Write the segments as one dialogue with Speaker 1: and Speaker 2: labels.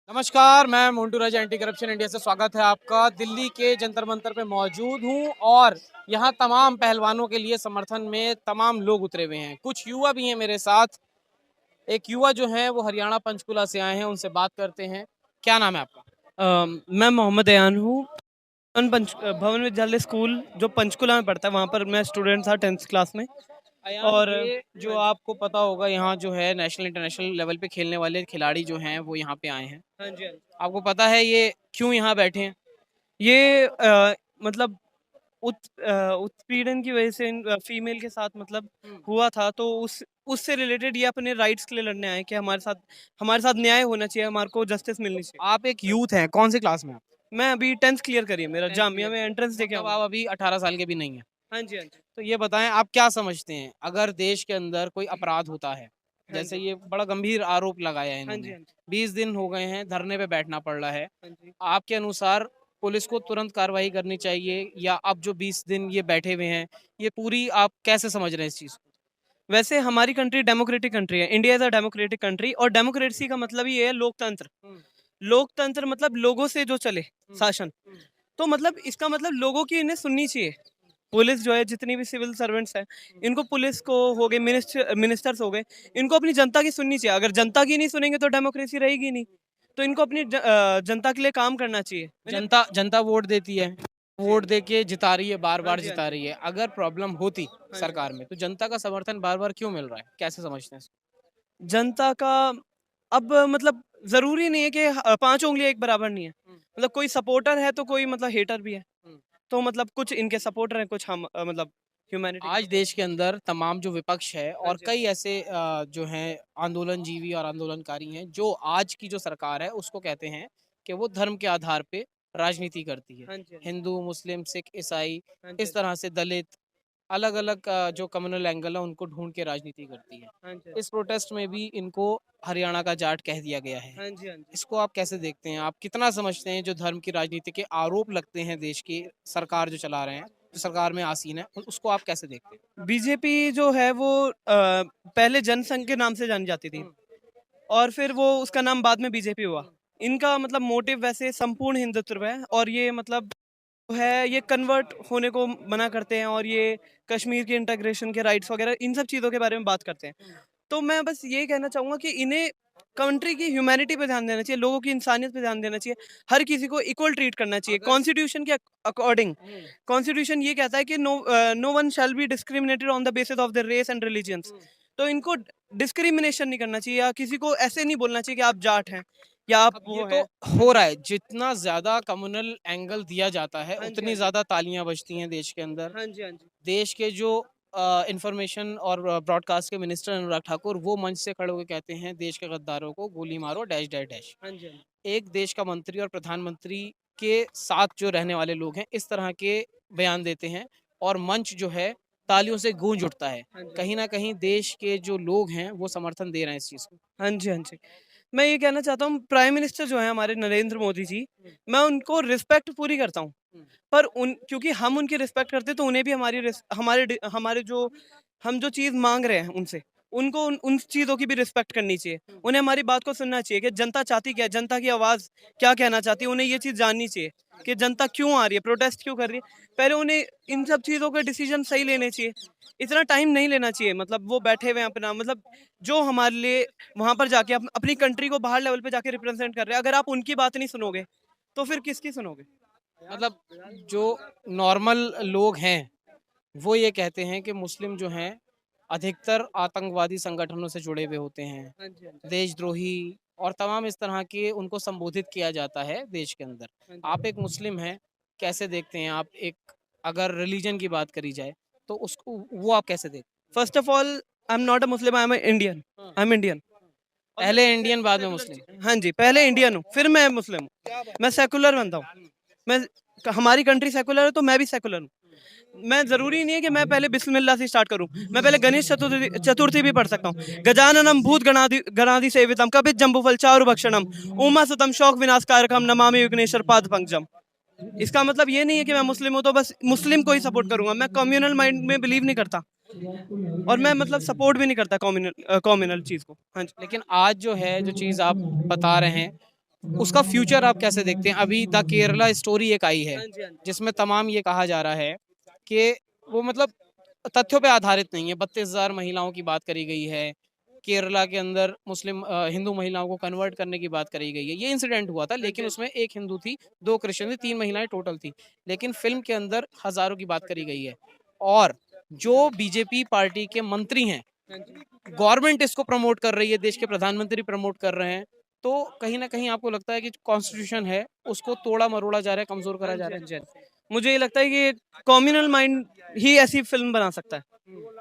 Speaker 1: नमस्कार, मैं मोन्टू राजा anti corruption India से स्वागत है आपका। दिल्ली के जंतर मंतर पे मौजूद हूँ और यहाँ तमाम पहलवानों के लिए समर्थन में तमाम लोग उतरे हुए हैं। कुछ युवा भी हैं मेरे साथ। एक युवा जो है वो हरियाणा पंचकुला से आए हैं, उनसे बात करते हैं। क्या नाम है आपका?
Speaker 2: मैं मोहम्मद अयान हूँ। भवन विद्यालय स्कूल जो पंचकुला में पड़ता है, वहाँ पर मैं स्टूडेंट था 10th क्लास में।
Speaker 1: अयान,
Speaker 2: और
Speaker 1: ये जो आपको पता होगा, यहाँ जो है नेशनल इंटरनेशनल लेवल पे खेलने वाले खिलाड़ी जो हैं वो यहाँ पे आए हैं।
Speaker 2: हाँ जी,
Speaker 1: आपको पता है ये क्यों यहाँ बैठे हैं?
Speaker 2: ये मतलब उत्पीड़न की वजह से फीमेल के साथ मतलब हुआ था, तो उससे रिलेटेड ये अपने राइट्स के लिए लड़ने आए कि हमारे साथ न्याय होना चाहिए, हमारे को जस्टिस मिलनी चाहिए।
Speaker 1: आप एक यूथ हैं, कौन सी क्लास में आप?
Speaker 2: मैं अभी 10th क्लियर करी है, मेरा
Speaker 1: 10th
Speaker 2: जामिया
Speaker 1: क्लियर
Speaker 2: में एंट्रेंस देके
Speaker 1: मतलब
Speaker 2: आऊँ।
Speaker 1: आप अभी 18 साल के भी नहीं हैं।
Speaker 2: हाँ जी, हाँ जी,
Speaker 1: तो ये बताएं, आप क्या समझते हैं अगर देश के अंदर कोई अपराध होता है,
Speaker 2: हाँ
Speaker 1: जैसे
Speaker 2: जी,
Speaker 1: ये बड़ा गंभीर आरोप लगाया है
Speaker 2: हाँ जी,
Speaker 1: इन्होंने,
Speaker 2: हाँ जी,
Speaker 1: 20 दिन हो गए हैं, धरने पे बैठना पड़ रहा है,
Speaker 2: हाँ जी।
Speaker 1: आपके अनुसार पुलिस को तुरंत कार्रवाई करनी चाहिए या अब जो 20 दिन ये बैठे हुए हैं, ये पूरी आप कैसे समझ रहे हैं इस चीज को?
Speaker 2: वैसे हमारी कंट्री डेमोक्रेटिक कंट्री है, India is a democratic country, और डेमोक्रेसी का मतलब ही ये है लोकतंत्र।
Speaker 1: हम्म,
Speaker 2: लोकतंत्र मतलब लोगों से जो चले
Speaker 1: हम्म,
Speaker 2: शासन।
Speaker 1: हम्म,
Speaker 2: तो मतलब इसका मतलब लोगों की इन्हें सुननी चाहिए। पुलिस जो है, जितनी भी सिविल सर्वेंट्स हैं, इनको, पुलिस को हो गए, मिनिस्टर्स हो गए, इनको अपनी जनता की सुननी चाहिए। अगर जनता की नहीं सुनेंगे तो डेमोक्रेसी रहेगी नहीं। तो इनको अपनी जनता के लिए काम करना चाहिए।
Speaker 1: जनता जनता वोट देती है,
Speaker 2: जी,
Speaker 1: वोट दे के जिता रही है, बार
Speaker 2: हाँ
Speaker 1: बार
Speaker 2: जी, हाँ
Speaker 1: जिता
Speaker 2: जी,
Speaker 1: रही है। अगर प्रॉब्लम होती
Speaker 2: हाँ जी।
Speaker 1: सरकार में तो जनता का समर्थन बार बार क्यों मिल रहा है, कैसे समझते हैं इसको?
Speaker 2: जनता का अब मतलब जरूरी नहीं है कि पांच उंगलियां एक बराबर नहीं है।
Speaker 1: हम्म,
Speaker 2: मतलब कोई सपोर्टर है तो कोई मतलब हेटर भी है।
Speaker 1: हम्म।
Speaker 2: तो मतलब कुछ इनके सपोर्टर हैं, कुछ हम मतलब ह्यूमैनिटी के
Speaker 1: आज
Speaker 2: सपोर्टर।
Speaker 1: देश के अंदर तमाम जो विपक्ष है
Speaker 2: हाँ
Speaker 1: और
Speaker 2: जी,
Speaker 1: कई ऐसे जो हैं आंदोलनजीवी और आंदोलनकारी हैं, जो आज की जो सरकार है उसको कहते हैं कि वो धर्म के आधार पे राजनीति करती है।
Speaker 2: हाँ जी, हाँ जी,
Speaker 1: हिंदू, मुस्लिम, सिख, ईसाई,
Speaker 2: हाँ जी,
Speaker 1: इस तरह से दलित, अलग अलग जो कम्युनल एंगल है उनको ढूंढ के राजनीति करती है।
Speaker 2: हाँ जी,
Speaker 1: इस प्रोटेस्ट में भी इनको हरियाणा का जाट कह दिया गया है।
Speaker 2: हाँ जी, हाँ जी।
Speaker 1: इसको आप कैसे देखते हैं? आप कितना समझते हैं जो धर्म की राजनीति के आरोप लगते हैं देश की सरकार जो चला रहे हैं, जो सरकार में आसीन है, उसको आप कैसे देखते हैं?
Speaker 2: बीजेपी जो है वो पहले जनसंघ के नाम से जानी जाती थी,
Speaker 1: हम्म,
Speaker 2: और फिर वो उसका नाम बाद में बीजेपी हुआ। इनका मतलब मोटिव वैसे संपूर्ण हिंदुत्व है, और ये मतलब है, ये कन्वर्ट होने को मना करते हैं, और ये कश्मीर के इंटीग्रेशन के राइट्स वगैरह इन सब चीज़ों के बारे में बात करते हैं। तो मैं बस ये कहना चाहूँगा कि इन्हें कंट्री की ह्यूमैनिटी पे ध्यान देना चाहिए, लोगों की इंसानियत पे ध्यान देना चाहिए, हर किसी को इक्वल ट्रीट करना चाहिए कॉन्स्टिट्यूशन के अकॉर्डिंग।
Speaker 1: हम्म,
Speaker 2: कॉन्स्टिट्यूशन ये कहता है कि no one shall be discriminated on the basis of the race and religions.
Speaker 1: Hmm.
Speaker 2: तो इनको डिस्क्रिमिनेशन नहीं करना चाहिए, या किसी को ऐसे नहीं बोलना चाहिए कि आप जाट हैं या आप
Speaker 1: अब ये
Speaker 2: वो
Speaker 1: तो
Speaker 2: हैं। हाँ
Speaker 1: हो
Speaker 2: जी,
Speaker 1: रहा है, जितना ज्यादा कम्युनल एंगल दिया जाता है
Speaker 2: हाँ जी, हाँ
Speaker 1: उतनी
Speaker 2: जी,
Speaker 1: ज्यादा तालियां बजती हैं देश के अंदर।
Speaker 2: हाँ जी, हाँ जी,
Speaker 1: देश के जो इंफॉर्मेशन और ब्रॉडकास्ट के मिनिस्टर अनुराग ठाकुर, वो मंच से खड़े होकर कहते हैं देश के गद्दारों को गोली मारो, डैश डैश डैश।
Speaker 2: हाँ जी, हाँ जी,
Speaker 1: एक देश का मंत्री और प्रधानमंत्री के साथ जो रहने वाले लोग हैं इस तरह के बयान देते हैं और मंच जो है तालियों से गूंज उठता है।
Speaker 2: हाँ जी,
Speaker 1: कहीं ना कहीं देश के जो लोग हैं वो समर्थन दे रहे हैं इस चीज को।
Speaker 2: हाँ जी, हाँ जी। मैं ये कहना चाहता हूँ, प्राइम मिनिस्टर जो है हमारे नरेंद्र मोदी जी,
Speaker 1: हम्म,
Speaker 2: मैं उनको रिस्पेक्ट पूरी करता हूँ।
Speaker 1: हम्म,
Speaker 2: पर उन क्योंकि हम उनकी रिस्पेक्ट करते हैं, तो उन्हें भी हमारे जो हम जो चीज़ माँग रहे हैं उनसे, उनको उन चीज़ों की भी रिस्पेक्ट करनी चाहिए।
Speaker 1: हम्म,
Speaker 2: उन्हें हमारी बात को सुनना चाहिए कि जनता चाहती क्या है, जनता की आवाज़ क्या कहना चाहती है, उन्हें ये चीज़ जाननी चाहिए कि जनता क्यों आ रही है, प्रोटेस्ट क्यों कर रही है। पहले उन्हें इन सब चीज़ों के डिसीज़न सही लेने चाहिए। इतना टाइम नहीं लेना चाहिए, मतलब वो बैठे हुए हैं अपना, मतलब जो हमारे लिए वहाँ पर जाके अपनी कंट्री को बाहर लेवल पे जाके रिप्रेजेंट कर रहे हैं, अगर आप उनकी बात नहीं सुनोगे, तो फिर किसकी सुनोगे?
Speaker 1: मतलब जो नॉर्मल लोग हैं वो ये कहते हैं कि मुस्लिम जो हैं अधिकतर आतंकवादी संगठनों से जुड़े हुए होते हैं,
Speaker 2: हाँ जी, हाँ जी।
Speaker 1: देशद्रोही और तमाम इस तरह के उनको संबोधित किया जाता है देश के अंदर।
Speaker 2: हाँ जी।
Speaker 1: आप एक मुस्लिम हैं, कैसे देखते हैं आप? एक अगर रिलीजन की बात करी जाए तो उसको वो आप कैसे देखते
Speaker 2: first of all, I am not a Muslim, I am Indian.
Speaker 1: हैं?
Speaker 2: I am Indian. और मैं
Speaker 1: पहले इंडियन बाद में मुस्लिम।
Speaker 2: हाँ जी, पहले इंडियन हूँ, फिर मैं मुस्लिम हूँ। मैं सेकुलर बनता हूँ। मैं हमारी कंट्री सेकुलर है, तो मैं भी सेकुलर हूँ। मैं ज़रूरी नहीं है कि मैं पहले बिस्मिल्लाह से स्टार्ट करूं, मैं पहले गणेश चतुर्थी भी पढ़ सकता हूं। गजाननम भूत गणादि सेवितम कपित जंबुफल चारु भक्षणम उमा सुतम शौक विनाशकारकम नमामि विघ्नेश्वर पाद पंकजम। इसका मतलब ये नहीं है कि मैं मुस्लिम हूं तो बस मुस्लिम को ही सपोर्ट करूंगा। मैं कम्युनल माइंड में बिलीव नहीं करता और मैं मतलब सपोर्ट भी नहीं करता कम्युनल चीज को। हाँ जी।
Speaker 1: लेकिन आज जो है, जो चीज़ आप बता रहे हैं, उसका फ्यूचर आप कैसे देखते हैं? अभी द केरला स्टोरी एक आई है,
Speaker 2: हाँ जी, हाँ जी।
Speaker 1: जिसमें तमाम ये कहा जा रहा है कि वो मतलब तथ्यों पे आधारित नहीं है। 32,000 महिलाओं की बात करी गई है। केरला के अंदर मुस्लिम हिंदू महिलाओं को कन्वर्ट करने की बात करी गई है। ये इंसिडेंट हुआ था, लेकिन उसमें 1 हिंदू थी, 2 क्रिश्चियन थी, 3 महिलाएं टोटल थी। लेकिन फ़िल्म के अंदर हज़ारों की बात करी गई है। और जो बीजेपी पार्टी के मंत्री हैं,
Speaker 2: हाँ जी।
Speaker 1: गवर्नमेंट इसको प्रमोट कर रही है, देश के प्रधानमंत्री प्रमोट कर रहे हैं, तो कहीं न कहीं आपको लगता है कि कॉन्स्टिट्यूशन है, उसको तोड़ा-मरोड़ा जा रहा है, कमज़ोर करा
Speaker 2: हाँ
Speaker 1: जा
Speaker 2: जी,
Speaker 1: रहा
Speaker 2: हाँ
Speaker 1: है?
Speaker 2: जी, हाँ जी। मुझे ये लगता है कि कम्युनल माइंड ही ऐसी फिल्म बना सकता है।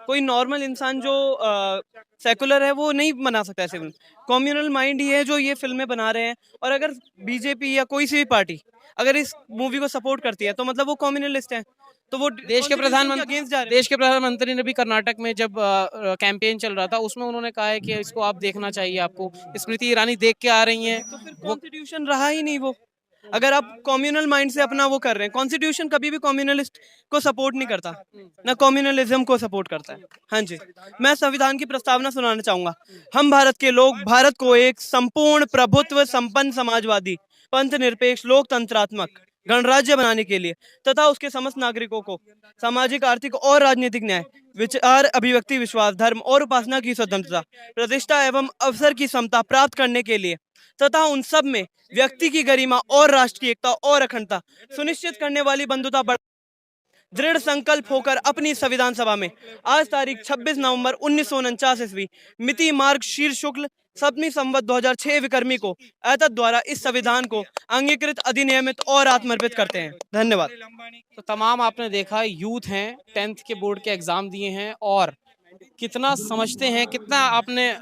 Speaker 2: कोई नॉर्मल इंसान जो सेकुलर है वो नहीं बना सकता ऐसे फिल्म। कम्युनल माइंड ही है जो ये फिल्में बना रहे हैं। और अगर बीजेपी या कोई सी भी पार्टी अगर इस मूवी को सपोर्ट करती है तो मतलब वो कम्युनलिस्ट है। तो वो कॉन्स्टिट्यूशन के अगेंस्ट जा रहे हैं।
Speaker 1: देश के प्रधानमंत्री ने भी कर्नाटक में जब कैंपेन चल रहा था, उसमें उन्होंने कहा है कि इसको आप देखना चाहिए आपको। स्मृति ईरानी देख के आ रही हैं,
Speaker 2: तो फिर
Speaker 1: वो
Speaker 2: कॉन्स्टिट्यूशन रहा ही नहीं वो। अगर आप कम्युनल माइंड से अपना वो कर रहे हैं, कॉन्स्टिट्यूशन कभी भी कम्युनलिस्ट को सपोर्ट नहीं करता, ना कम्युनलिज्म को सपोर्ट करता है। हाँ जी, मैं संविधान की प्रस्तावना सुनाना चाहूंगा। हम भारत के लोग भारत को एक संपूर्ण प्रभुत्व संपन्न समाजवादी पंथ निरपेक्ष लोकतंत्रात्मक गणराज्य बनाने के लिए तथा उसके समस्त नागरिकों को सामाजिक आर्थिक और राजनीतिक न्याय विचार अभिव्यक्ति विश्वास धर्म और उपासना की स्वतंत्रता प्रतिष्ठा एवं अवसर की समता प्राप्त करने के लिए तथा उन सब में व्यक्ति की गरिमा और राष्ट्र की एकता और अखंडता सुनिश्चित करने वाली बंधुता दृढ़ संकल्प होकर अपनी संविधान सभा में आज तारीख 26 नवंबर 1949 ईस्वी मिति मार्ग शीर्ष शुक्ल सप्तमी संवत 2006 विक्रमी को एतद द्वारा इस संविधान को अंगीकृत अधिनियमित और आत्मर्पित करते हैं। धन्यवाद।
Speaker 1: तो तमाम आपने देखा यूथ हैं, 10th के बोर्ड के एग्जाम दिए हैं और कितना समझते हैं, कितना आपने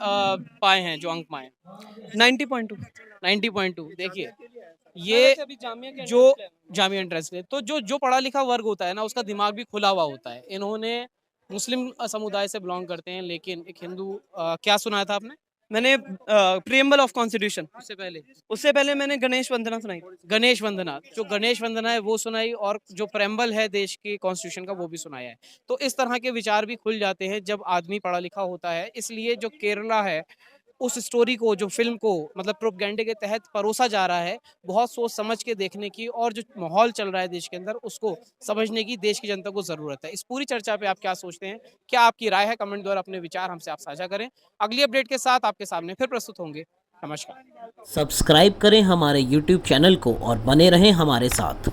Speaker 1: पाए हैं जो अंक पाए हैं?
Speaker 2: 90.2।
Speaker 1: 90.2। देखिए, ये जो जामिया एंट्रेंस ले, तो जो जो पढ़ा लिखा वर्ग होता है ना, उसका दिमाग भी खुला हुआ होता है। इन्होंने मुस्लिम समुदाय से बिलोंग करते हैं, लेकिन एक हिंदू क्या सुनाया था आपने
Speaker 2: मैंने प्रियम्बल ऑफ कॉन्स्टिट्यूशन,
Speaker 1: उससे पहले?
Speaker 2: उससे पहले मैंने गणेश वंदना सुनाई।
Speaker 1: गणेश वंदना, जो गणेश वंदना है वो सुनाई, और जो प्रेम्बल है देश के कॉन्स्टिट्यूशन का वो भी सुनाया है। तो इस तरह के विचार भी खुल जाते हैं जब आदमी पढ़ा लिखा होता है। इसलिए जो केरला है, उस स्टोरी को, जो फ़िल्म को मतलब प्रोपेगेंडे के तहत परोसा जा रहा है, बहुत सोच समझ के देखने की, और जो माहौल चल रहा है देश के अंदर, उसको समझने की देश की जनता को ज़रूरत है। इस पूरी चर्चा पे आप क्या सोचते हैं? क्या आपकी राय है? कमेंट द्वारा अपने विचार हमसे आप साझा करें। अगली अपडेट के साथ आपके सामने फिर प्रस्तुत होंगे। नमस्कार।
Speaker 3: सब्सक्राइब करें हमारे YouTube चैनल को और बने रहें हमारे साथ।